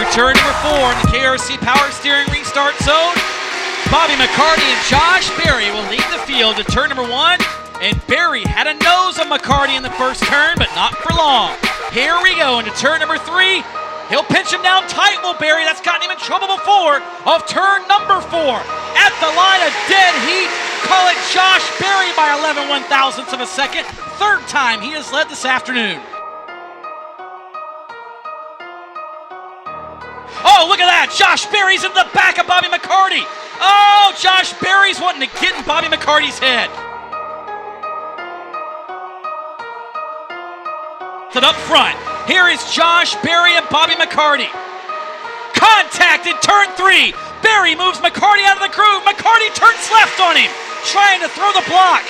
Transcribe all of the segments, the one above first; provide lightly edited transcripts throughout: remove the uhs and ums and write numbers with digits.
Turn number 4 in the KRC Power Steering Restart Zone. Bobby McCarty and Josh Berry will lead the field to turn number 1. And Berry had a nose on McCarty in the first turn, but not for long. Here we go into turn number 3. He'll pinch him down tight, will Berry. That's gotten him in trouble before. Of turn number 4. At the line of dead heat. Call it Josh Berry by 11 1/1000ths of a second. Third time he has led this afternoon. Oh, look at that. Josh Berry's in the back of Bobby McCarty. Oh, Josh Berry's wanting to get in Bobby McCarty's head. Up front, here is Josh Berry and Bobby McCarty. Contact in turn 3. Berry moves McCarty out of the groove. McCarty turns left on him, trying to throw the block.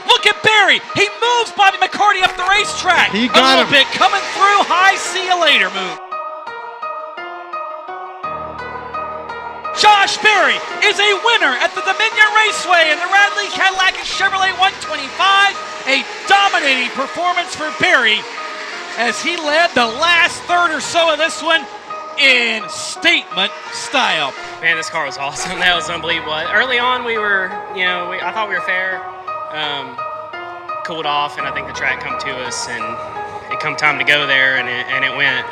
Look at Berry. He moves Bobby McCarty up the racetrack. He got a little bit coming through. High see you later move. Josh Berry is a winner at the Dominion Raceway in the Ragle Cadillac and Chevrolet 125. A dominating performance for Berry as he led the last third or so of this one in statement style. Man, this car was awesome. That was unbelievable. Early on, we were, I thought we were fair. Cooled off, and I think the track come to us, and it come time to go there, and it went.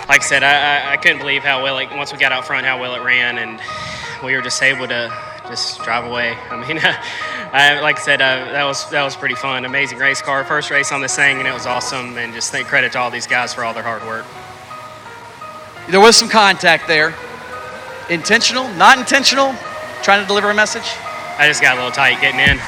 Like I said, I couldn't believe how well, once we got out front, how well it ran, and we were just able to just drive away. I mean, like I said, that was pretty fun. Amazing race car, first race on this thing, and it was awesome. And just thank credit to all these guys for all their hard work. There was some contact there. Intentional, not intentional, trying to deliver a message? I just got a little tight getting in.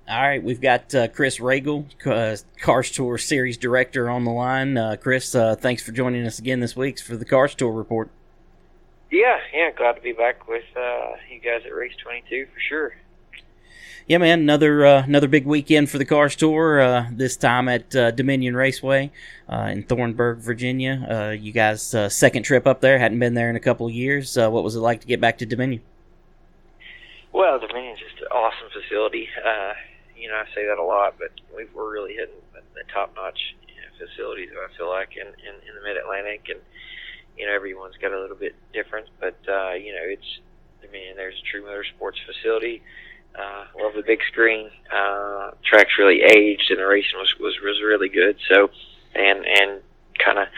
All right, we've got Chris Ragle, Cars Tour Series Director, on the line. Chris, thanks for joining us again this week for the Cars Tour Report. Yeah, glad to be back with you guys at Race 22 for sure. Yeah, man, another big weekend for the Cars Tour, this time at Dominion Raceway in Thornburg, Virginia. You guys' second trip up there, hadn't been there in a couple of years. What was it like to get back to Dominion? Well, Dominion's just an awesome facility. I say that a lot, but we're really hitting the top-notch facilities, I feel like, in the Mid-Atlantic, and everyone's got a little bit different, but there's a true motorsports facility. Love the big screen. Track's really aged, and the racing was really good. So, and kind of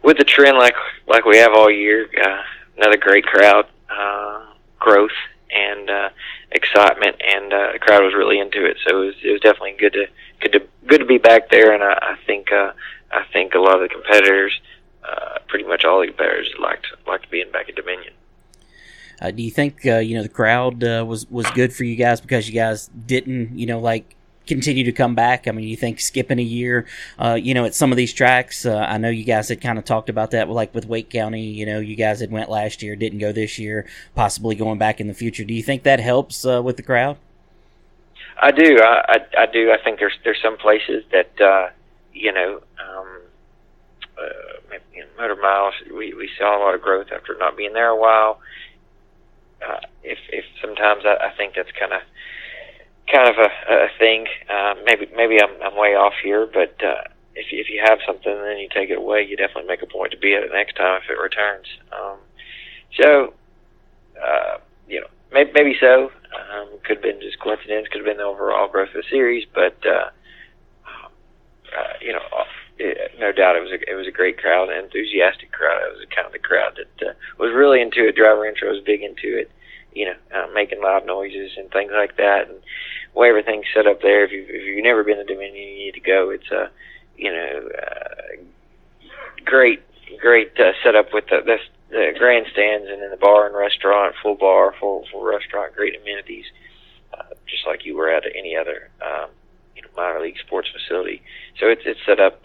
with the trend like we have all year, another great crowd, growth, and excitement, and the crowd was really into it. So it was definitely good to be back there, and I think a lot of the competitors, pretty much all the competitors, liked being back at Dominion. Do you think the crowd was good for you guys because you guys didn't continue to come back? I mean, you think skipping a year at some of these tracks, I know you guys had kind of talked about that, like with Wake County, you guys had went last year, didn't go this year, possibly going back in the future. Do you think that helps with the crowd? I do. I do. I think there's some places that Motor Miles, we saw a lot of growth after not being there a while. If sometimes I think that's kind of a thing. Maybe I'm way off here, but if you have something and then you take it away, you definitely make a point to be at it next time if it returns. Maybe so. Could have been just coincidence. Could have been the overall growth of the series, but no doubt it was a great crowd, an enthusiastic crowd. It was kind of the crowd that was really into it. Driver Intro was big into it. Making loud noises and things like that, and the way everything's set up there. If you've never been to Dominion, you need to go. It's a great setup with the grandstands, and then the bar and restaurant, full bar, full restaurant, great amenities. just like you were at any other minor league sports facility. So it's set up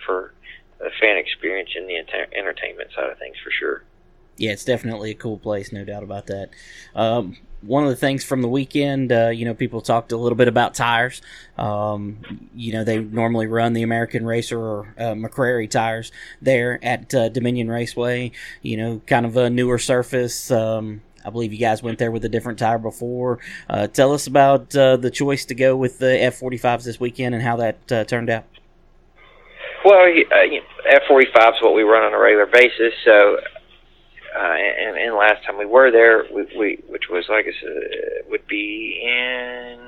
for the fan experience and the entertainment side of things for sure. Yeah, it's definitely a cool place, no doubt about that. One of the things from the weekend, people talked a little bit about tires. They normally run the American Racer or McCrary tires there at Dominion Raceway, kind of a newer surface. I believe you guys went there with a different tire before. Tell us about the choice to go with the F45s this weekend and how that turned out. Well, F45 is what we run on a regular basis. So, and last time we were there, which was, like I said, would be in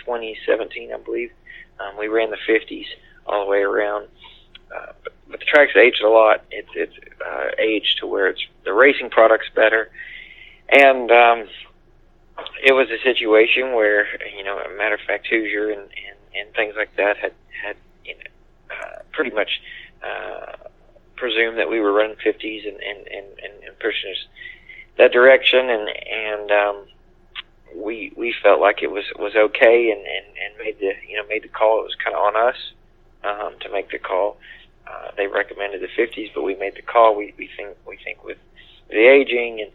2017, I believe. We ran the 50s all the way around. But the track's aged a lot. It's aged to where the racing product's better. And it was a situation where, a matter of fact, Hoosier and things like that had pretty much presumed that we were running 50s and pushing us that direction, and we felt like it was okay, and made the call. It was kind of on us to make the call. They recommended the 50s, but we made the call. We think with the aging and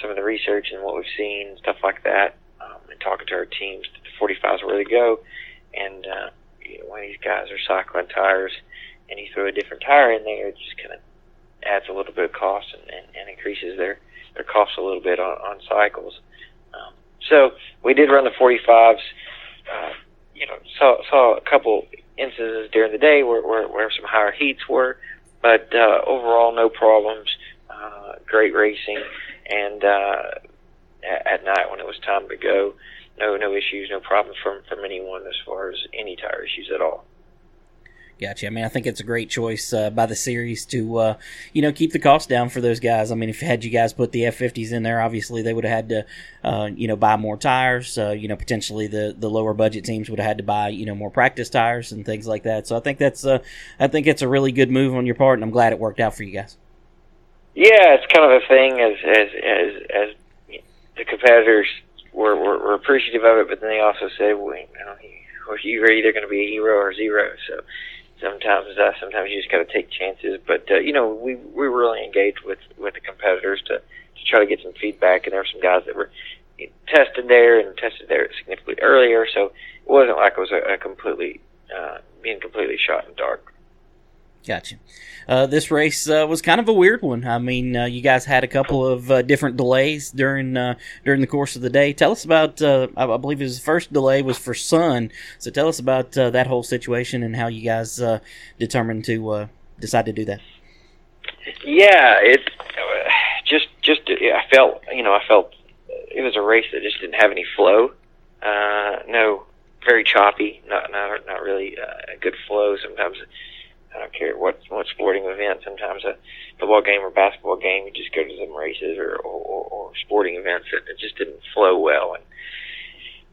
some of the research and what we've seen and stuff like that, and talking to our teams, the 45s were where to go. And when these guys are cycling tires and you throw a different tire in there, it just kind of adds a little bit of cost and increases their costs a little bit on cycles. So we did run the 45s. Saw a couple instances during the day where some higher heats were, but overall no problems. Great racing, and at night when it was time to go, no issues, no problem from anyone as far as any tire issues at all. Gotcha. I mean, I think it's a great choice by the series to, keep the cost down for those guys. I mean, if had you guys put the F50s in there, obviously they would have had to, buy more tires. Potentially the lower budget teams would have had to buy, more practice tires and things like that. So I think it's a really good move on your part, and I'm glad it worked out for you guys. Yeah, it's kind of a thing as the competitors were appreciative of it, but then they also said, you're either going to be a hero or zero. So sometimes you just got to take chances. But we were really engaged with the competitors to try to get some feedback, and there were some guys that were tested there significantly earlier, so it wasn't like it was a completely being completely shot in the dark. Gotcha. This race was kind of a weird one. I mean, you guys had a couple of different delays during the course of the day. Tell us about, I believe his first delay was for sun. So tell us about that whole situation and how you guys determined to decide to do that. Yeah, it just I felt it was a race that just didn't have any flow. No, very choppy. Not really a good flow. Sometimes. I don't care what sporting event. Sometimes a football game or basketball game, you just go to some races or sporting events. It just didn't flow well. And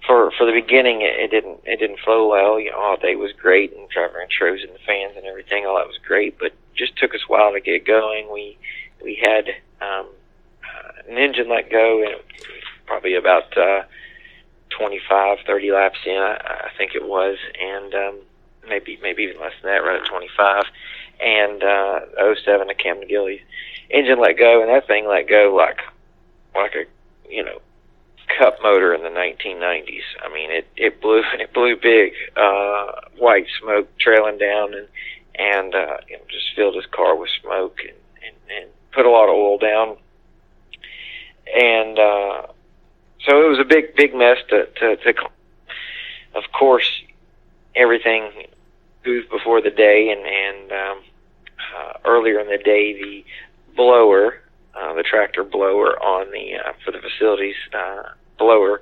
for the beginning, it didn't flow well. All day was great, and driver intros and the fans and everything. All that was great, but just took us a while to get going. We had an engine let go, and probably about 25, 30 laps in, I think it was, and maybe even less than that, right at 25, and 07 at Cam McGillie's engine let go, and that thing let go like a cup motor in the 1990s. I mean, it blew big, white smoke trailing down, and just filled his car with smoke and put a lot of oil down, and so it was a big mess to of course everything moved before the day, and earlier in the day, the blower, the tractor blower on the for the facilities blower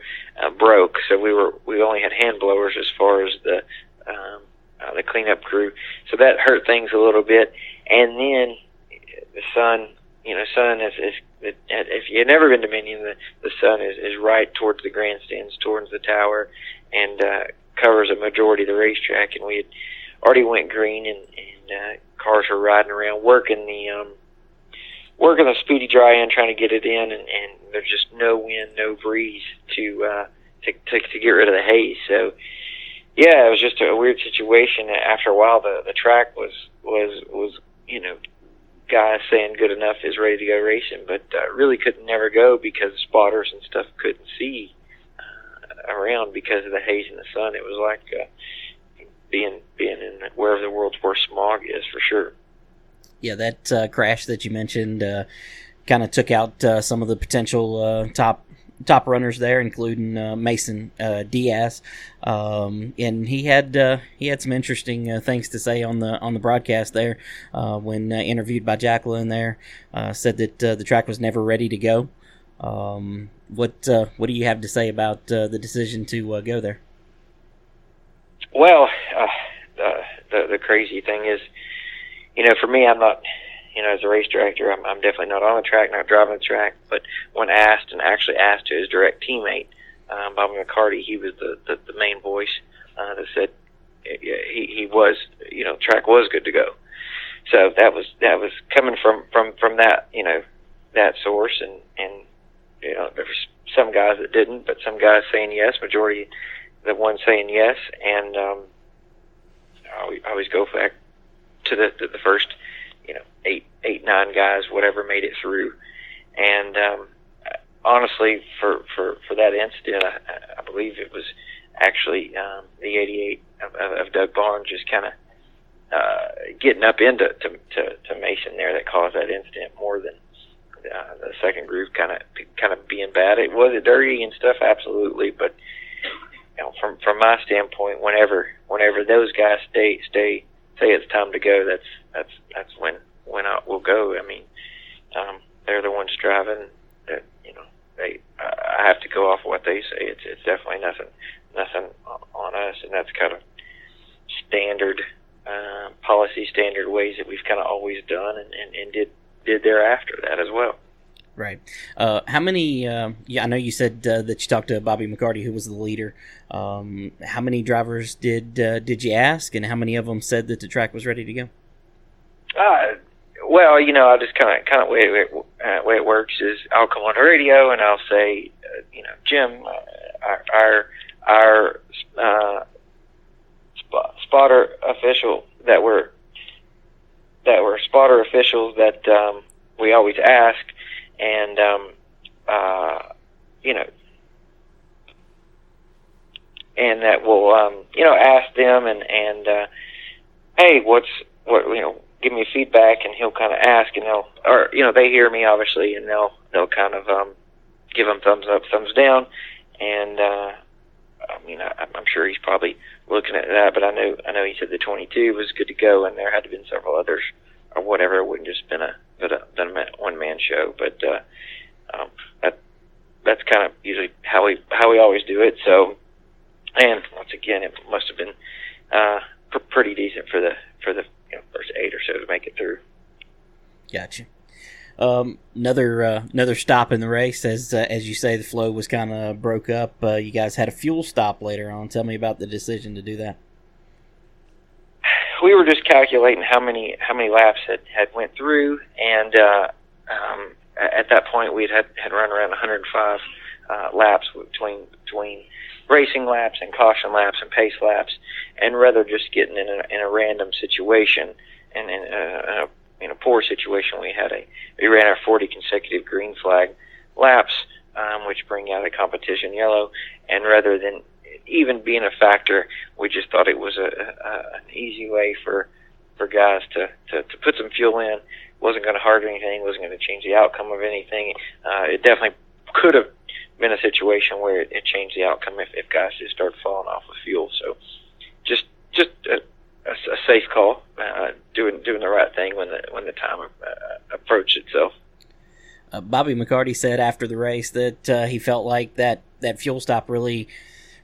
broke. So we only had hand blowers as far as the cleanup crew. So that hurt things a little bit. And then the sun, sun is if you've never been to Dominion, the sun is right towards the grandstands, towards the tower, and covers a majority of the racetrack. And we had already went green, and cars were riding around working the speedy dry in, trying to get it in, and there's just no wind, no breeze to to get rid of the haze. So yeah, it was just a weird situation. After a while, the track was guys saying good enough is ready to go racing, but really couldn't never go because spotters and stuff couldn't see around because of the haze and the sun. It was like being in wherever the world's worst smog is, for sure. Yeah, that crash that you mentioned kind of took out some of the potential top runners there, including Mason Diaz, and he had some interesting things to say on the broadcast there when interviewed by Jacqueline. There said that the track was never ready to go. What do you have to say about the decision to go there? Well, the crazy thing is, for me, I'm not, as a race director, I'm definitely not on the track, not driving the track. But when asked, and actually asked to his direct teammate, Bobby McCarty, he was the main voice that said he was, track was good to go. So that was coming from that, that source, and there was some guys that didn't, but some guys saying yes, majority the ones saying yes, and I always go back to the first, 8, 9 guys, whatever, made it through. And honestly, for that incident, I believe it was actually the 88 of Doug Barnes just kind of getting up into to Mason there that caused that incident more than the second group kind of being bad. It was dirty and stuff, absolutely, but from my standpoint, whenever those guys say it's time to go, that's when I will go. I mean, they're the ones driving. That I have to go off what they say. It's definitely nothing on us, and that's kind of standard policy, standard ways that we've kind of always done, and did thereafter that as well. Right. How many? I know you said that you talked to Bobby McCarty, who was the leader. How many drivers did you ask, and how many of them said that the track was ready to go? Well, I just kind of way it works is I'll come on the radio and I'll say, Jim, our spotter official that were spotter officials that we always ask. And, and that we'll, ask them and hey, give me feedback, and he'll kind of ask, and they hear me obviously, and they'll kind of, give him thumbs up, thumbs down. And, I'm sure he's probably looking at that, but I know he said the 22 was good to go, and there had to been several others or whatever. It wouldn't just been a one-man show, but that's kind of usually how we always do it. So, and once again, it must have been pretty decent for the first 8 or so to make it through. Gotcha. Another stop in the race, as you say, the flow was kind of broke up. You guys had a fuel stop later on. Tell me about the decision to do that. We were just calculating how many laps had went through, and at that point we had run around 105 laps between racing laps and caution laps and pace laps, and rather just getting in a random situation and in a poor situation, we ran our 40 consecutive green flag laps, which bring out a competition yellow, and rather than even being a factor, we just thought it was an easy way for guys to put some fuel in. Wasn't going to hurt anything, wasn't going to change the outcome of anything. It definitely could have been a situation where it changed the outcome if guys just started falling off of fuel. So just a safe call, doing the right thing when the time approached itself. Bobby McCarty said after the race that he felt like that fuel stop really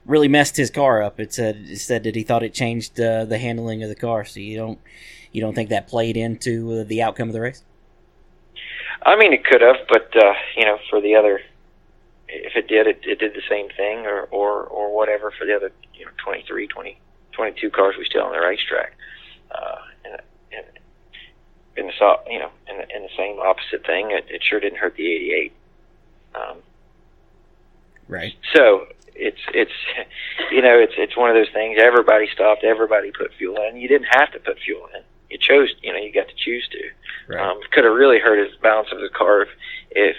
messed his car up. It said that he thought it changed the handling of the car. So you don't think that played into the outcome of the race? I mean, it could have, but for the other, if it did, it did the same thing, or whatever for the other 23, 20, 22 cars we still on the racetrack. In the same opposite thing, it sure didn't hurt the 88. Right. So it's it's one of those things. Everybody stopped. Everybody put fuel in. You didn't have to put fuel in. You chose. You got to choose to. Right. Could have really hurt his balance of his car if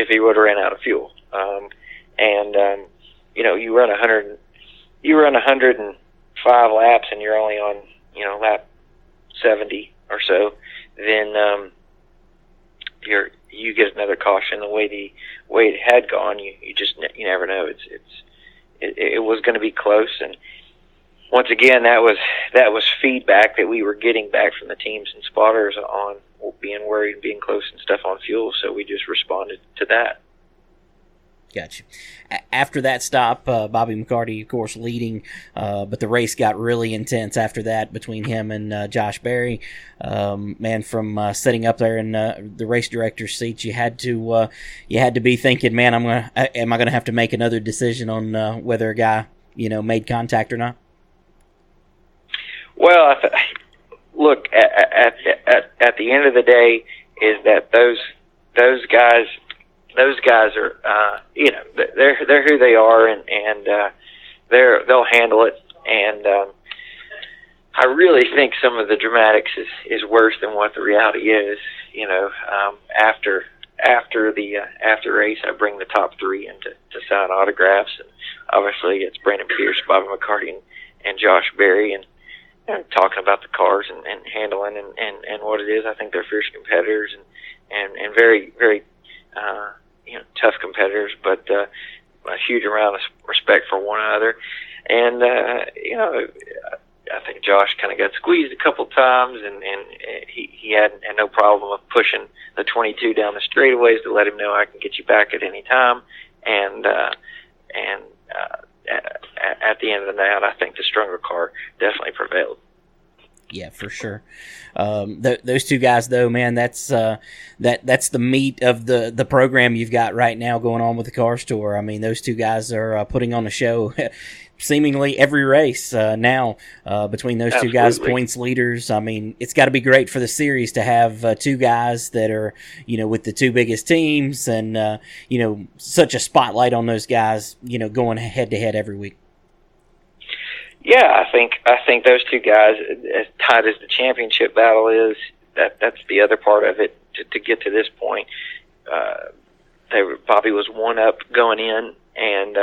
he would have ran out of fuel. You run 105 laps and you're only on lap 70 or so, then you get another caution. The way it had gone, you never know. It was going to be close, and once again, that was feedback that we were getting back from the teams and spotters on being worried and being close and stuff on fuel. So we just responded to that. Gotcha. After that stop, Bobby McCarty, of course, leading, but the race got really intense after that between him and Josh Berry. Man, from sitting up there in the race director's seat, you had to be thinking, man, am I gonna have to make another decision on whether a guy made contact or not? Well, look, at the end of the day, is that those guys are, they're who they are, and they'll handle it. And I really think some of the dramatics is worse than what the reality is. After race, I bring the top three in to sign autographs, and obviously it's Brandon Pierce, Bobby McCarty, and Josh Berry, and talking about the cars and handling and what it is. I think they're fierce competitors and very, very tough competitors, but a huge amount of respect for one another. And I think Josh kind of got squeezed a couple times, and he had no problem with pushing the 22 down the straightaways to let him know I can get you back at any time. And at the end of the night, I think the stronger car definitely prevailed. Yeah, for sure. Those two guys, though, man, that's the meat of the program you've got right now going on with the Cars Tour. I mean, those two guys are putting on a show seemingly every race now between those two guys, points leaders. I mean, it's got to be great for the series to have two guys that are, with the two biggest teams and, such a spotlight on those guys, going head to head every week. Yeah, I think those two guys, as tight as the championship battle is, that's the other part of it. To get to this point, Bobby was one up going in, and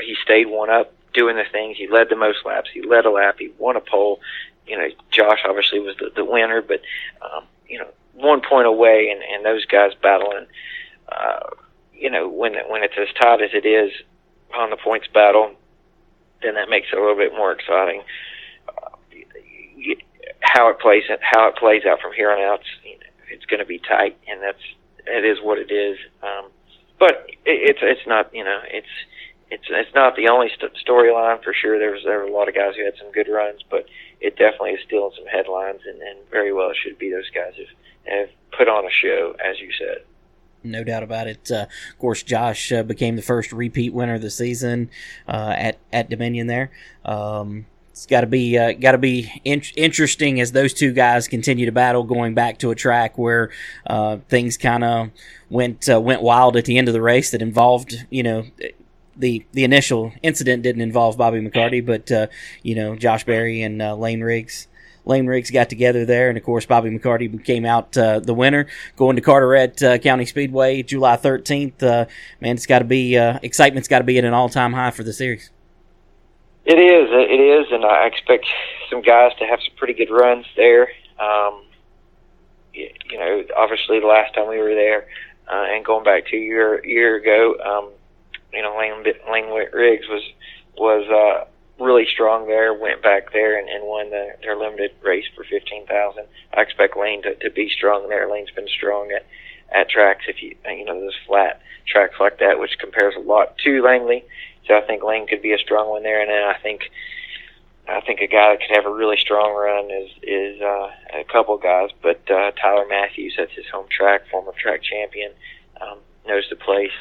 he stayed one up doing the things. He led the most laps. He led a lap. He won a pole. Josh obviously was the winner, but 1 point away, and those guys battling. When it's as tight as it is on the points battle, then that makes it a little bit more exciting. How it plays out from here on out, it's going to be tight, and it is what it is. But it's not it's not the only storyline for sure. There were a lot of guys who had some good runs, but it definitely is stealing some headlines, and very well it should be. Those guys have put on a show, as you said. No doubt about it. Of course, Josh became the first repeat winner of the season at Dominion there. It's got to be interesting as those two guys continue to battle, going back to a track where things kind of went wild at the end of the race that involved, the initial incident didn't involve Bobby McCarty, but Josh Berry and Lane Riggs. Lane Riggs got together there, and of course Bobby McCarty came out the winner, going to Carteret County Speedway July 13th. Man, it's got to be excitement's got to be at an all-time high for the series. It is, and I expect some guys to have some pretty good runs there. Obviously the last time we were there, and going back to a year ago, Lane Riggs was really strong there, went back there and won their limited race for $15,000. I expect Lane to be strong there. Lane's been strong at tracks, those flat tracks like that, which compares a lot to Langley. So I think Lane could be a strong one there. And then I think a guy that could have a really strong run is a couple guys, but Tyler Matthews, that's his home track, former track champion, knows the place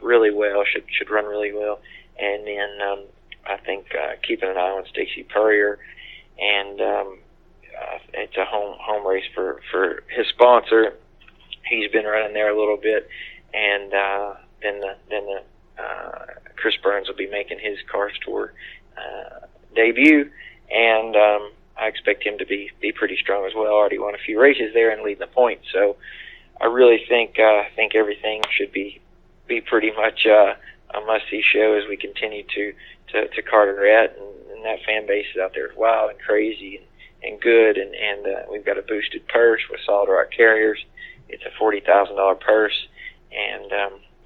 really well, should run really well. And then I think keeping an eye on Stacey Purrier, and it's a home race for his sponsor. He's been running there a little bit, and then Chris Burns will be making his Cars Tour debut, and I expect him to be pretty strong as well. Already won a few races there and leading the points, so I really think everything should be pretty much a must-see show as we continue to Carteret, and that fan base is out there is wild and crazy and good, and we've got a boosted purse with Solid Rock Carriers. It's a $40,000 purse, and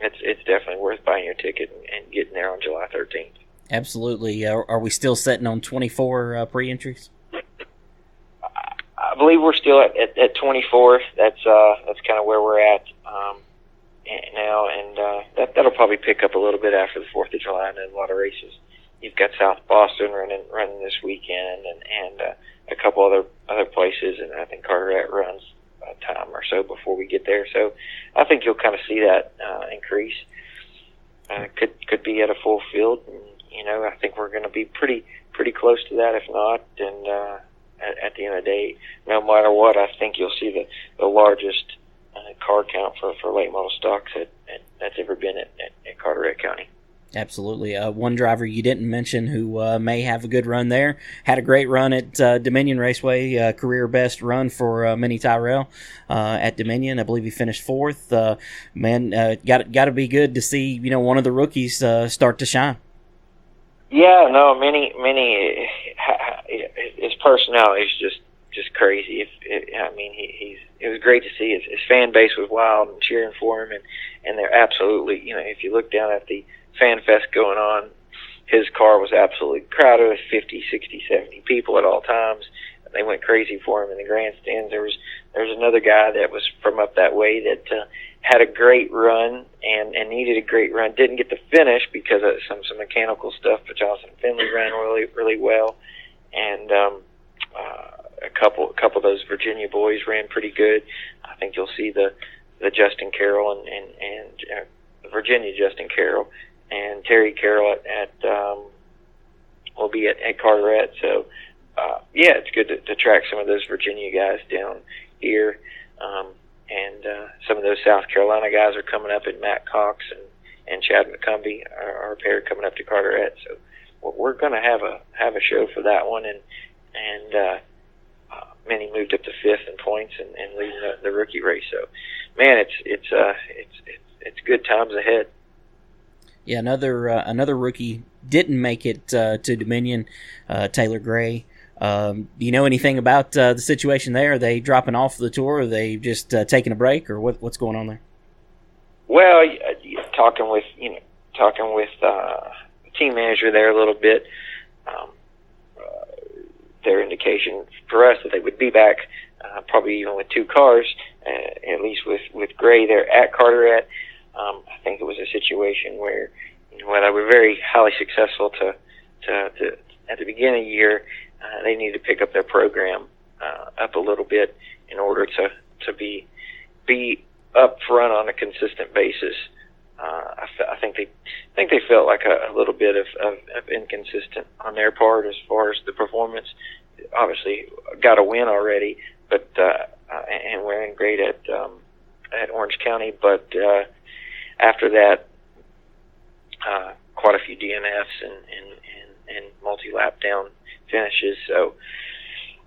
it's definitely worth buying your ticket and getting there on July 13th. Absolutely. Are we still setting on 24 pre-entries? I believe we're still at 24. That's kind of where we're at now, and that'll probably pick up a little bit after the 4th of July, and then a lot of races. You've got South Boston running this weekend, and a couple other places, and I think Carteret runs a time or so before we get there. So I think you'll kind of see that increase. Could be at a full field, and I think we're going to be pretty close to that, if not. And at the end of the day, no matter what, I think you'll see the largest car count for late model stocks that's ever been at Carteret County. Absolutely. One driver you didn't mention who may have a good run there, had a great run at Dominion Raceway, career best run for Minnie Tyrell at Dominion. I believe he finished 4th. Got to be good to see one of the rookies start to shine. Yeah, no, Minnie, his personality is just crazy. It was great to see his fan base was wild and cheering for him, and they're absolutely, if you look down at the fan fest going on, his car was absolutely crowded with 50, 60, 70 people at all times. They went crazy for him in the grandstands. There was another guy that was from up that way that had a great run and needed a great run. Didn't get the finish because of some mechanical stuff, but Johnson Finley ran really well, and a couple of those Virginia boys ran pretty good. I think you'll see the Justin Carroll and Virginia Justin Carroll and Terry Carroll will be at Carteret. So it's good to track some of those Virginia guys down here, and some of those South Carolina guys are coming up, and Matt Cox and Chad McCumbee are a pair coming up to Carteret. So we're going to have a show for that one, and Minnie moved up to 5th in points and leading the rookie race. So, man, it's good times ahead. Yeah, another rookie didn't make it to Dominion, Taylor Gray. Do you know anything about the situation there? Are they dropping off the tour? Are they just taking a break, or what's going on there? Well, talking with the team manager there a little bit, their indication for us that they would be back, probably even with 2 cars, at least with Gray there at Carteret. I think it was a situation where while they were very highly successful to at the beginning of the year, they needed to pick up their program up a little bit in order to be up front on a consistent basis. I think they felt like a little bit of inconsistent on their part as far as the performance. Obviously, got a win already, but and wearing great at Orange County, but after that, quite a few DNFs and multi-lap down finishes. So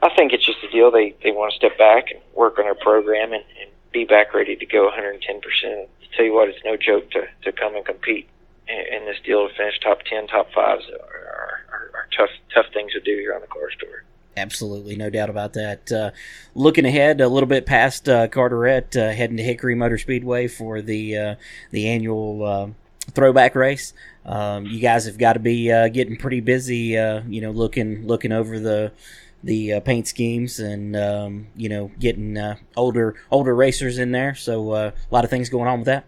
I think it's just a deal. They want to step back and work on their program and be back ready to go 110%. To tell you what, it's no joke to come and compete in this deal. To finish top 10, top 5s are tough things to do here on the Cars Tour. Absolutely, no doubt about that. Looking ahead a little bit past Carteret, heading to Hickory Motor Speedway for the annual throwback race. You guys have got to be getting pretty busy, looking over the paint schemes and getting older racers in there. So a lot of things going on with that.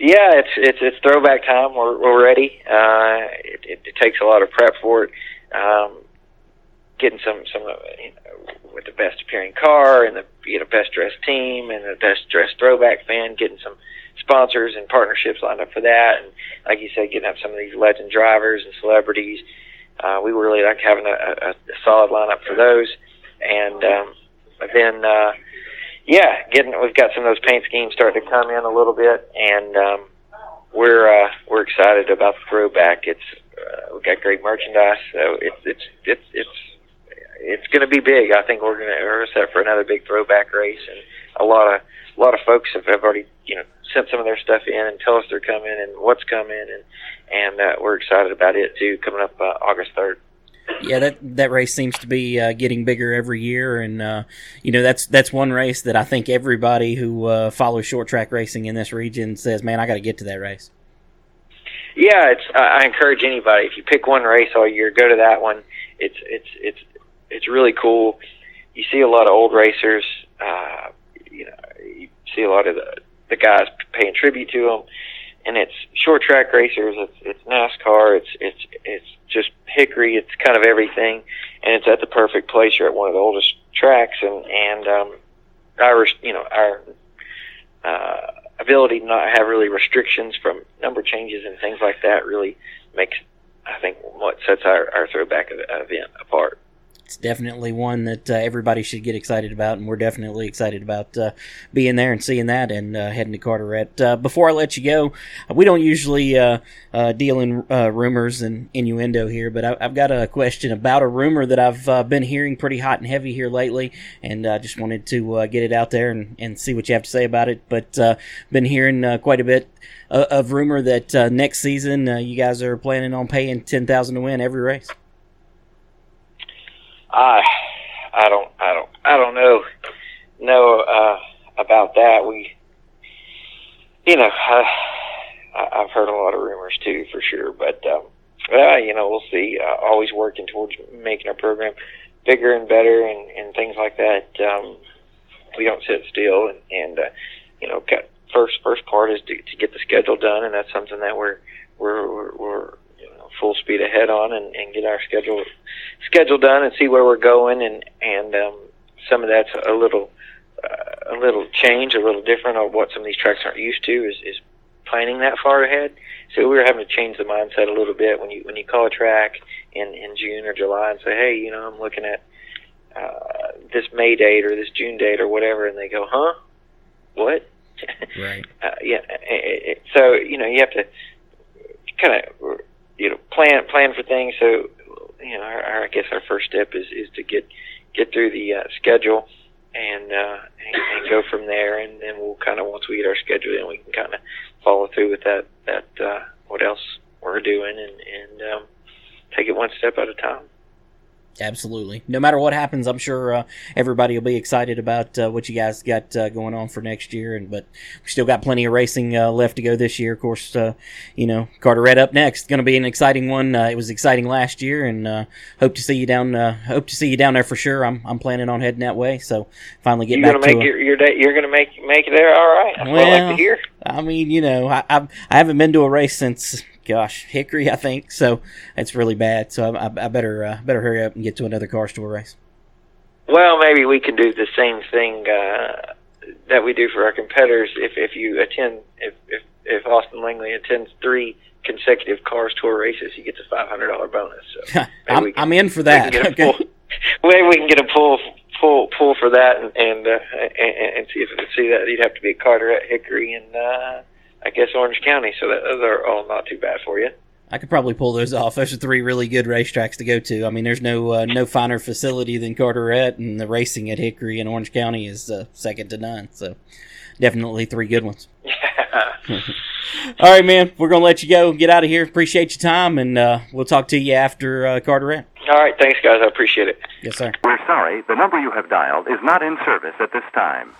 Yeah, it's throwback time. We're ready. It takes a lot of prep for it. Getting some with the best appearing car and the best dressed team and the best dressed throwback fan, getting some sponsors and partnerships lined up for that, and like you said, getting up some of these legend drivers and celebrities. We really like having a solid lineup for those, and then we've got some of those paint schemes starting to come in a little bit, and we're excited about the throwback. It's we got great merchandise, so it's going to be big. I think we're set for another big throwback race, and a lot of folks have already sent some of their stuff in and tell us they're coming and what's coming, and we're excited about it too. Coming up August 3rd. Yeah, that race seems to be getting bigger every year, and that's one race that I think everybody who follows short track racing in this region says, "Man, I got to get to that race." Yeah, I encourage anybody, if you pick one race all year, go to that one. It's really cool. You see a lot of old racers. You see a lot of the guys paying tribute to them, and it's short track racers. It's NASCAR. It's just Hickory. It's kind of everything, and it's at the perfect place. You're at one of the oldest tracks, and our ability to not have really restrictions from number changes and things like that really makes, I think, what sets our throwback event apart. It's definitely one that everybody should get excited about, and we're definitely excited about being there and seeing that and heading to Carteret. Before I let you go, we don't usually deal in rumors and innuendo here, but I've got a question about a rumor that I've been hearing pretty hot and heavy here lately, and I just wanted to get it out there and see what you have to say about it. But been hearing quite a bit of rumor that next season you guys are planning on paying $10,000 to win every race. I don't know about that. I've heard a lot of rumors too, for sure, but we'll see. Always working towards making our program bigger and better and things like that. We don't sit still, and first part is to get the schedule done, and that's something that we're full speed ahead on, and get our schedule done and see where we're going, and some of that's a little change, a little different of what some of these tracks aren't used to is planning that far ahead. So we're having to change the mindset a little bit when you call a track in June or July and say, hey, I'm looking at this May date or this June date or whatever, and they go, huh, what? Right. So you have to kind of plan for things. So I guess our first step is to get through the schedule and go from there, and then we'll kind of, once we get our schedule in, we can kind of follow through with that what else we're doing and take it one step at a time. Absolutely. No matter what happens, I'm sure everybody will be excited about what you guys got going on for next year. But we still got plenty of racing left to go this year. Of course, Carteret up next. Going to be an exciting one. It was exciting last year, and hope to see you down. Hope to see you down there for sure. I'm planning on heading that way. So finally get back to your day. You're going to make it there. All right. That's what I like to hear. I mean, I haven't been to a race since, Hickory, I think. So it's really bad. So I better hurry up and get to another car store race. Well, maybe we can do the same thing that we do for our competitors. If you attend, if Austin Langley attends 3 consecutive cars tour races, he gets a $500 bonus. So I'm in for that. Maybe we can get a pull for that and see that. You'd have to be at Carteret, Hickory, and I guess Orange County, so those are all not too bad for you. I could probably pull those off. Those are 3 really good racetracks to go to. I mean, there's no finer facility than Carteret, and the racing at Hickory and Orange County is second to none. So definitely 3 good ones. All right, man. We're going to let you go. Get out of here. Appreciate your time, and we'll talk to you after Carteret. All right. Thanks, guys. I appreciate it. Yes, sir. We're sorry. The number you have dialed is not in service at this time.